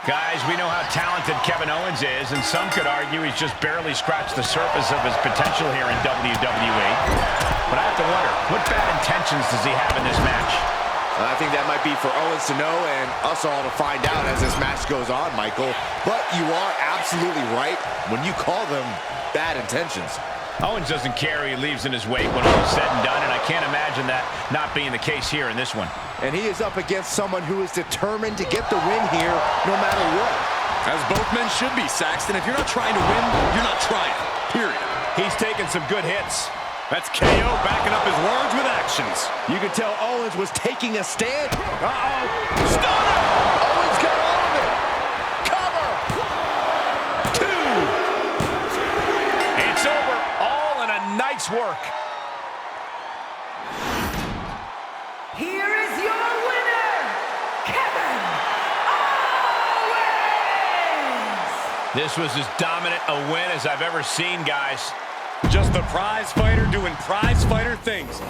Guys, we know how talented Kevin Owens is, and some could argue he's just barely scratched the surface of his potential here in WWE. But I have to wonder, what bad intentions does he have in this match? I think that might be for Owens to know and us all to find out as this match goes on, Michael. But you are absolutely right when you call them bad intentions. Owens doesn't care who he leaves in his wake when all is said and done, and I can't imagine that not being the case here in this one. And he is up against someone who is determined to get the win here no matter what. As both men should be, Saxton. If you're not trying to win, you're not trying, period. He's taking some good hits. That's KO backing up his words with actions. You can tell Owens was taking a stand. Uh-oh. Stunner! Owens got all of it. Cover. 2. It's over. All in a night's work. Here is your winner, Kevin Owens! This was as dominant a win as I've ever seen, guys. Just the prize fighter doing prize fighter things.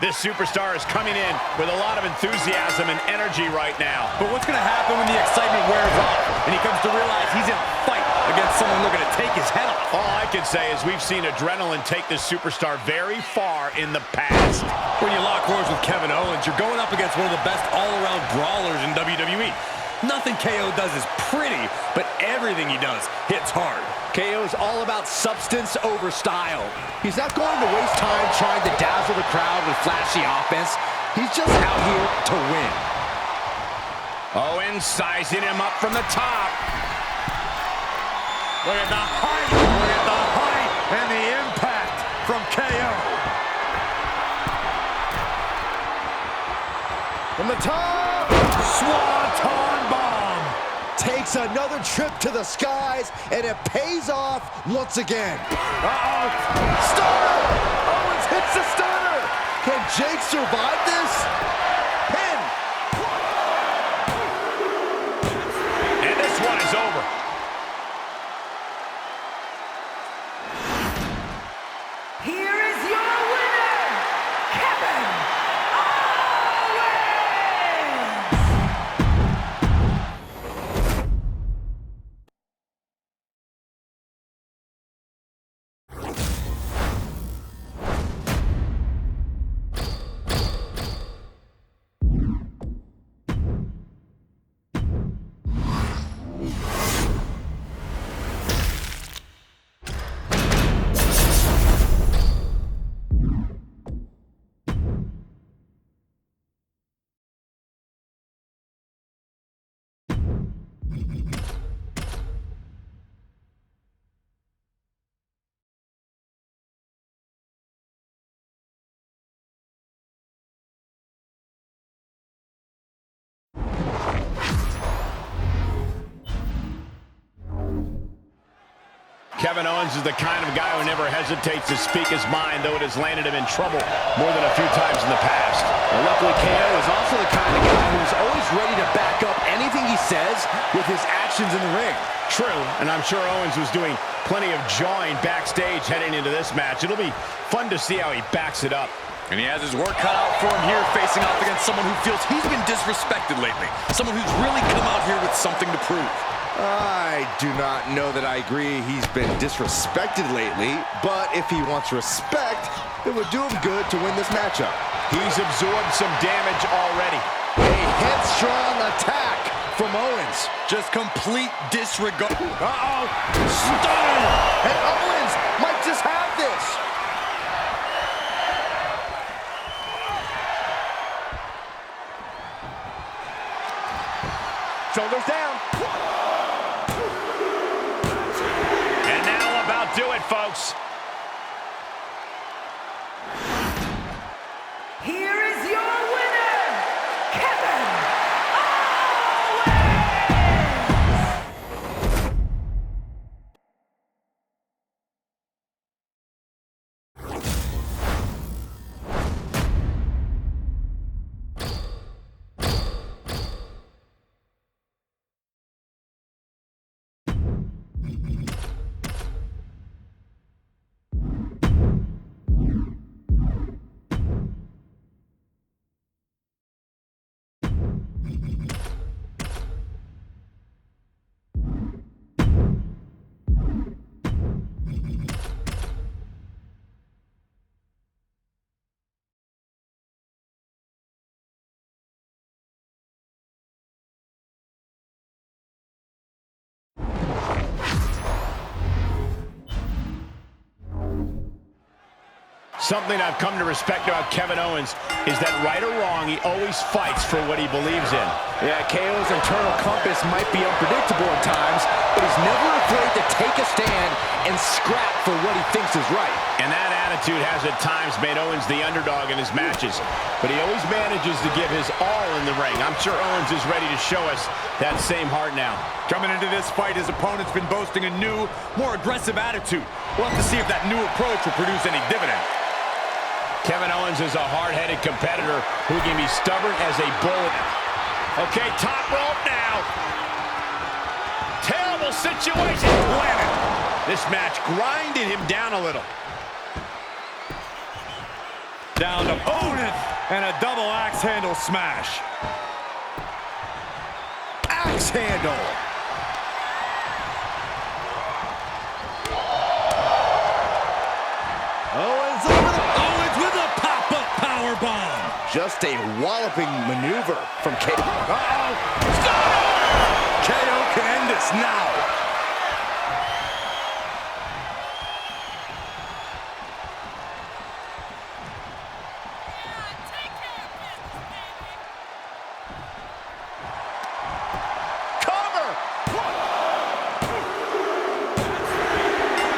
This superstar is coming in with a lot of enthusiasm and energy right now. But what's going to happen when the excitement wears off and he comes to realize he's in a fight against someone looking to take his head off? All I can say is we've seen adrenaline take this superstar very far in the past. When you lock horns with Kevin Owens, you're going up against one of the best all-around brawlers in WWE. Nothing KO does is pretty, but everything he does hits hard. KO is all about substance over style. He's not going to waste time trying to dazzle the crowd with flashy offense. He's just out here to win. Owens sizing him up from the top. Look at the height, look at the height and the impact from KO. From the top, Swanton bomb. takes another trip to the skies, and it pays off once again. Uh-oh. Stunner! Owens hits the stunner! Can Jake survive this? Pin! And this one is over. Here is your winner, Kevin Kevin Owens is the kind of guy who never hesitates to speak his mind, though it has landed him in trouble more than a few times in the past. Well, luckily, KO is also the kind of guy who's always ready to back up anything he says with his actions in the ring. True, and I'm sure Owens was doing plenty of jawing backstage heading into this match. It'll be fun to see how he backs it up. And he has his work cut out for him here, facing off against someone who feels he's been disrespected lately. Someone who's really come out here with something to prove. I do not know that I agree he's been disrespected lately, but if he wants respect, it would do him good to win this matchup. He's absorbed some damage already. A headstrong attack from Owens. Just complete disregard. Uh-oh. Stunner. And Owens might just have this. Shoulders down. And that'll about do it, folks. Here is your winner, Kevin Owens! Something I've come to respect about Kevin Owens is that right or wrong, he always fights for what he believes in. Yeah, KO's internal compass might be unpredictable at times, but he's never afraid to take a stand and scrap for what he thinks is right. And that attitude has at times made Owens the underdog in his matches, but he always manages to give his all in the ring. I'm sure Owens is ready to show us that same heart now. Coming into this fight, his opponent's been boasting a new, more aggressive attitude. We'll have to see if that new approach will produce any dividend. Kevin Owens is a hard-headed competitor who can be stubborn as a bullet. Okay, top rope now. Terrible situation. Planted. This match grinded him down a little. Down to opponent and a double axe handle smash. Axe handle. Owens over the... Owens with a pop-up powerbomb. Just a walloping maneuver from KO. Uh-oh. KO can end this now. Cover.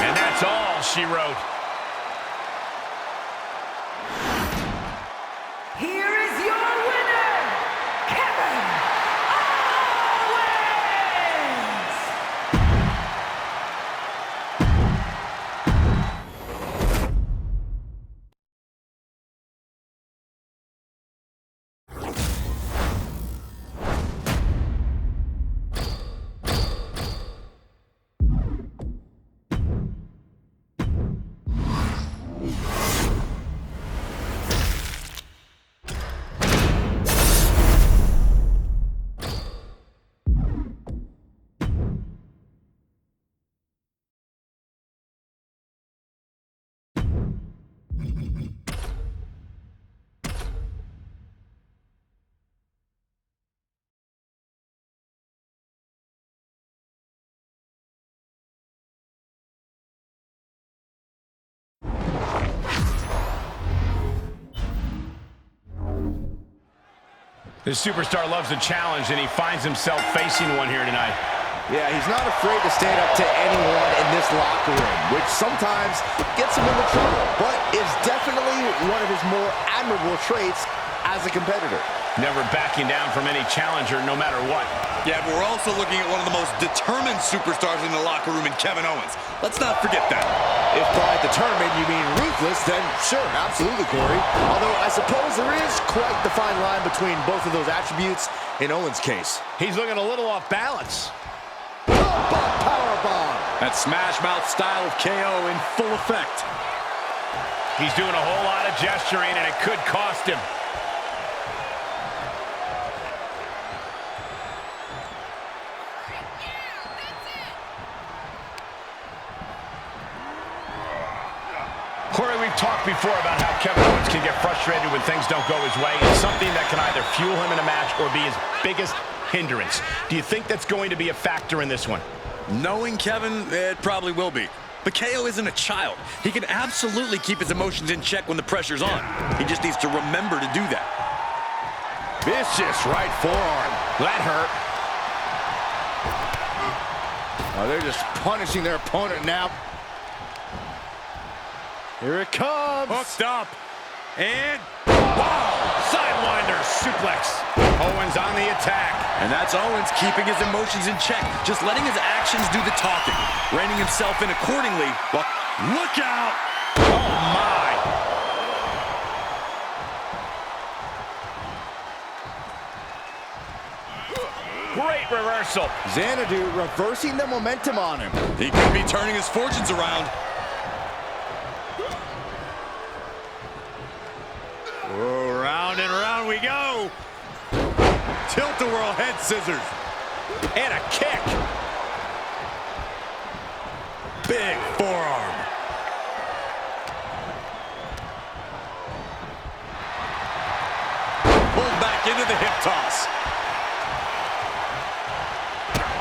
And that's all she wrote. Here is your winner, Kevin Owens! This superstar loves a challenge, and he finds himself facing one here tonight. Yeah, he's not afraid to stand up to anyone in this locker room, which sometimes gets him into trouble, but is definitely one of his more admirable traits as a competitor. Never backing down from any challenger, no matter what. Yeah, but we're also looking at one of the most determined superstars in the locker room in Kevin Owens. Let's not forget that. If by determined you mean ruthless, then sure, absolutely, Corey. Although I suppose there is quite the fine line between both of those attributes in Owens' case. He's looking a little off balance. Powerbomb. That smash mouth style of KO in full effect. He's doing a whole lot of gesturing, and it could cost him. Corey, we've talked before about how Kevin Owens can get frustrated when things don't go his way. It's something that can either fuel him in a match or be his biggest hindrance. Do you think that's going to be a factor in this one? Knowing Kevin, it probably will be. But KO isn't a child. He can absolutely keep his emotions in check when the pressure's on. He just needs to remember to do that. Vicious right forearm. That hurt. Oh, they're just punishing their opponent now. Here it comes. Hooked up. And Wow! Sidewinder suplex. Owens on the attack. And that's Owens keeping his emotions in check, just letting his actions do the talking, reining himself in accordingly. Well, look out! Oh, my. Great reversal. Xanadu reversing the momentum on him. He could be turning his fortunes around. Oh, round and round we go. Tilt-a-whirl head scissors. And a kick. Big forearm. Pulled back into the hip toss.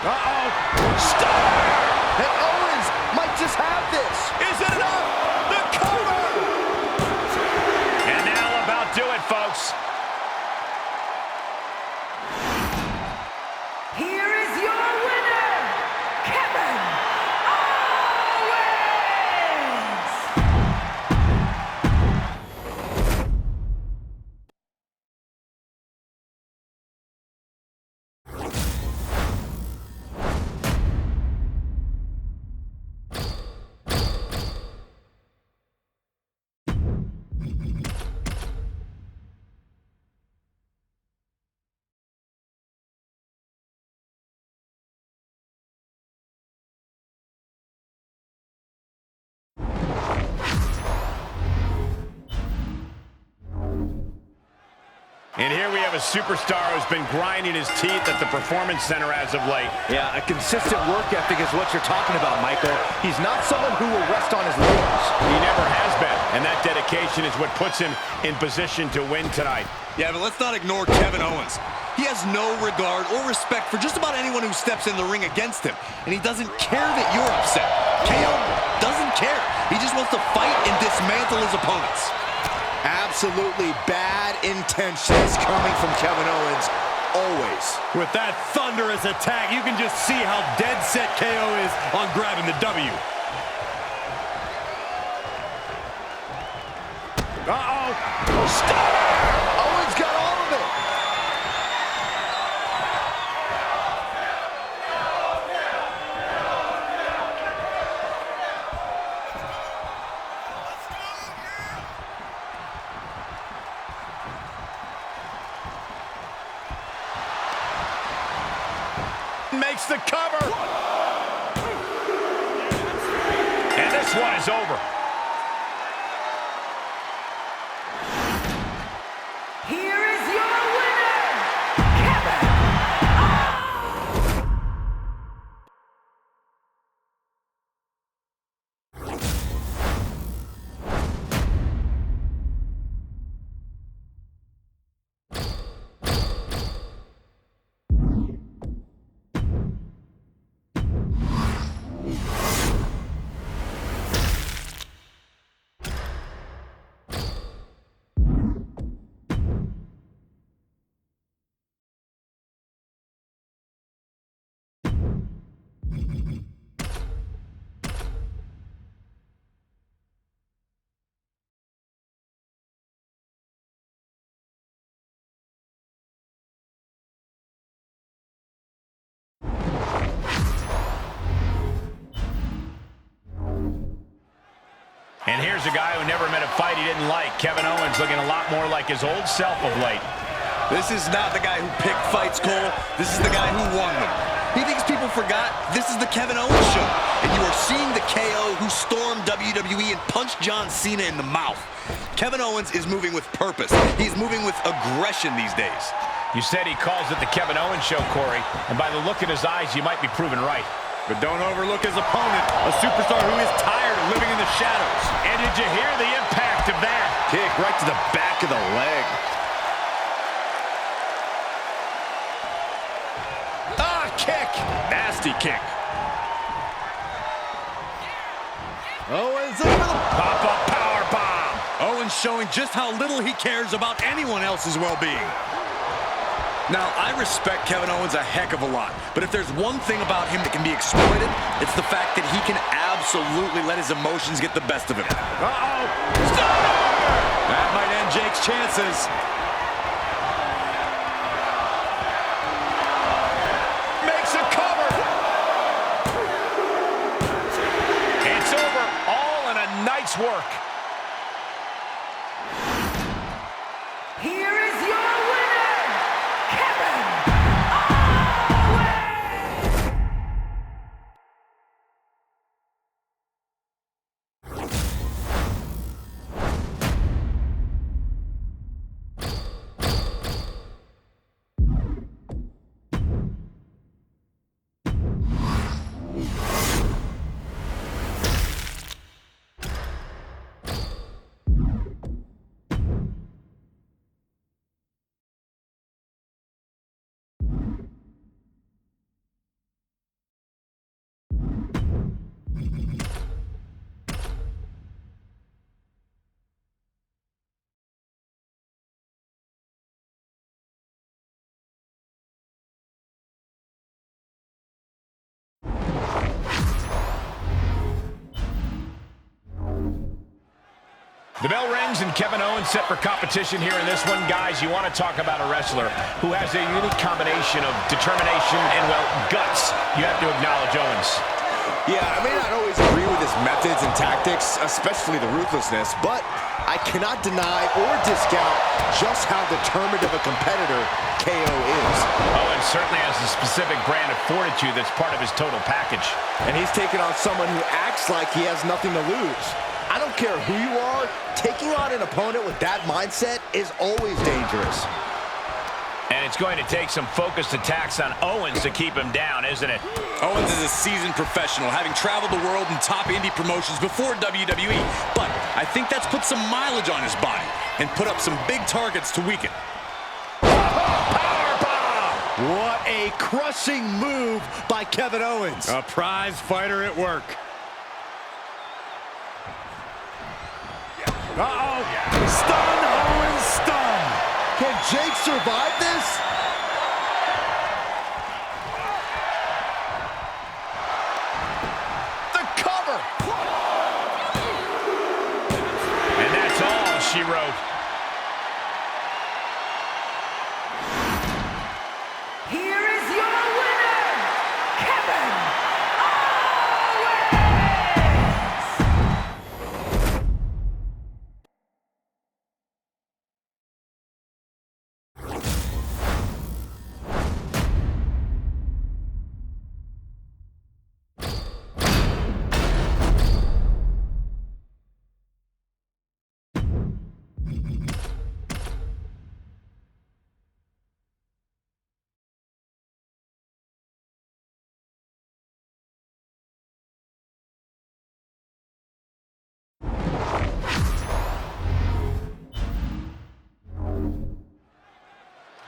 Uh-oh. Stop! And Owens might just have this. Is it enough? The cover! And that'll about do it, folks. Here is your winner, Kevin Owens! And here we have a superstar who's been grinding his teeth at the Performance Center as of late. Yeah, a consistent work ethic is what you're talking about, Michael. He's not someone who will rest on his laurels. He never has been, and that dedication is what puts him in position to win tonight. Yeah, but let's not ignore Kevin Owens. He has no regard or respect for just about anyone who steps in the ring against him. And he doesn't care that you're upset. KO doesn't care. He just wants to fight and dismantle his opponents. Absolutely bad intentions coming from Kevin Owens, always. With that thunderous attack, you can just see how dead set KO is on grabbing the W. Uh-oh. Stop! Owens got all of it. Makes the cover. And this one is over. Here is your winner, Kevin Owens! And here's a guy who never met a fight he didn't like. Kevin Owens looking a lot more like his old self of late. This is not the guy who picked fights, Cole. This is the guy who won them. He thinks people forgot this is the Kevin Owens show. And you are seeing the KO who stormed WWE and punched John Cena in the mouth. Kevin Owens is moving with purpose. He's moving with aggression these days. You said he calls it the Kevin Owens show, Corey. And by the look in his eyes, you might be proven right. But don't overlook his opponent, a superstar who is tired of living in the shadows. And did you hear the impact of that? Kick right to the back of the leg. kick. Nasty kick. Owens over the Pop-up power bomb. Owens showing just how little he cares about anyone else's well-being. Now, I respect Kevin Owens a heck of a lot, but if there's one thing about him that can be exploited, it's the fact that he can absolutely let his emotions get the best of him. Uh-oh. Stunner! That might end Jake's chances. Makes a cover. It's over. All in a night's work. Here is your winner, Kevin Owens! The bell rings and Kevin Owens set for competition here in this one. Guys, you want to talk about a wrestler who has a unique combination of determination and, well, guts. You have to acknowledge Owens. Yeah, I may not always agree with his methods and tactics, especially the ruthlessness, but I cannot deny or discount just how determined of a competitor KO is. Owens certainly has a specific brand of fortitude that's part of his total package. And he's taking on someone who acts like he has nothing to lose. I don't care who you are, taking on an opponent with that mindset is always dangerous. And it's going to take some focused attacks on Owens to keep him down, isn't it? Owens is a seasoned professional, having traveled the world in top indie promotions before WWE. But I think that's put some mileage on his body and put up some big targets to weaken. What a crushing move by Kevin Owens. A prize fighter at work. Uh-oh. Stun, Owens, stun. Can Jake survive this? The cover. And that's all she wrote. Here is your winner, Kevin Owens!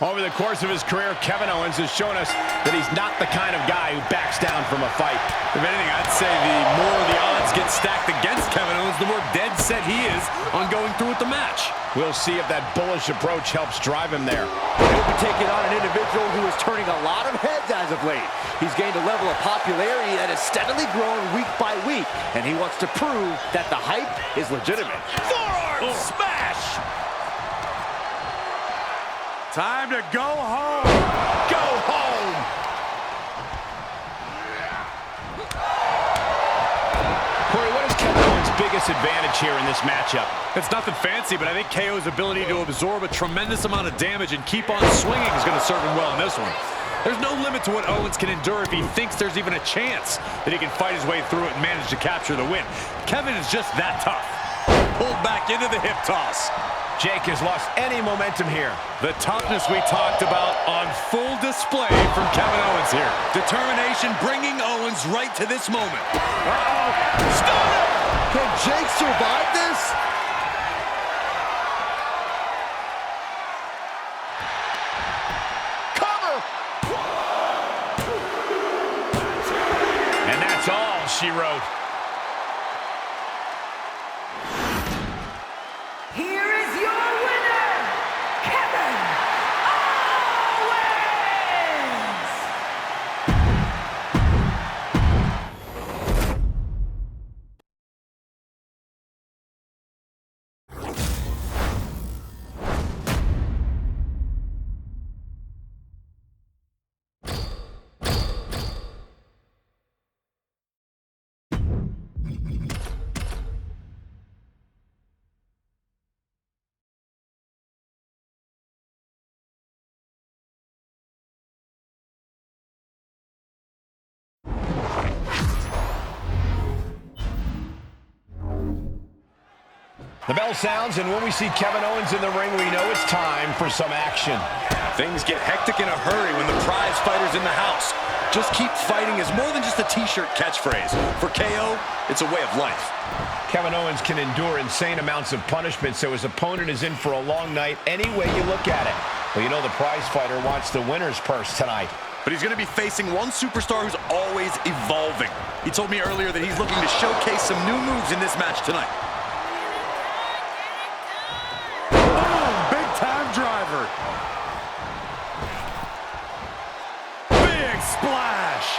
Over the course of his career, Kevin Owens has shown us that he's not the kind of guy who backs down from a fight. If anything, I'd say the more the odds get stacked against Kevin Owens, the more dead set he is on going through with the match. We'll see if that bullish approach helps drive him there. He'll be taking on an individual who is turning a lot of heads as of late. He's gained a level of popularity that has steadily grown week by week, and he wants to prove that the hype is legitimate. Forearm smash! Time to go home. Go home! Corey, what is Kevin Owens' biggest advantage here in this matchup? It's nothing fancy, but I think KO's ability to absorb a tremendous amount of damage and keep on swinging is going to serve him well in this one. There's no limit to what Owens can endure if he thinks there's even a chance that he can fight his way through it and manage to capture the win. Kevin is just that tough. Pulled back into the hip toss. Jake has lost any momentum here. The toughness we talked about on full display from Kevin Owens here. Determination bringing Owens right to this moment. Uh-oh. Stunner! Can Jake survive this? Cover! she wrote. Here is your winner, Kevin Owens! The bell sounds, and when we see Kevin Owens in the ring, we know it's time for some action. Things get hectic in a hurry when the prize fighter's in the house. Just keep fighting is more than just a t-shirt catchphrase. For KO, it's a way of life. Kevin Owens can endure insane amounts of punishment, so his opponent is in for a long night any way you look at it. Well, you know the prize fighter wants the winner's purse tonight. But he's going to be facing one superstar who's always evolving. He told me earlier that he's looking to showcase some new moves in this match tonight. Driver. Big splash.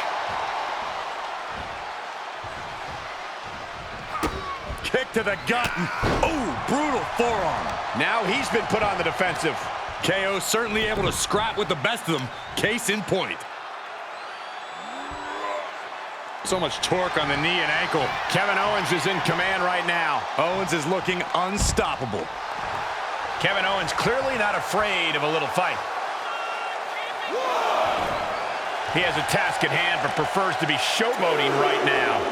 Kick to the gut. Oh, brutal forearm. Now he's been put on the defensive. KO certainly able to scrap with the best of them. Case in point. So much torque on the knee and ankle. Kevin Owens is in command right now. Owens is looking unstoppable. Kevin Owens clearly not afraid of a little fight. He has a task at hand, but prefers to be showboating right now.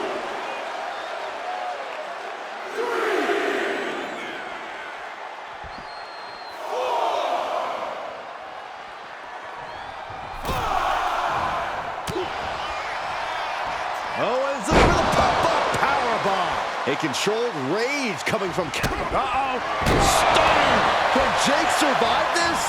Owens looking for the pop-up powerbomb. A controlled rage coming from Kevin. Uh-oh. Stunning. Can Jake survive this?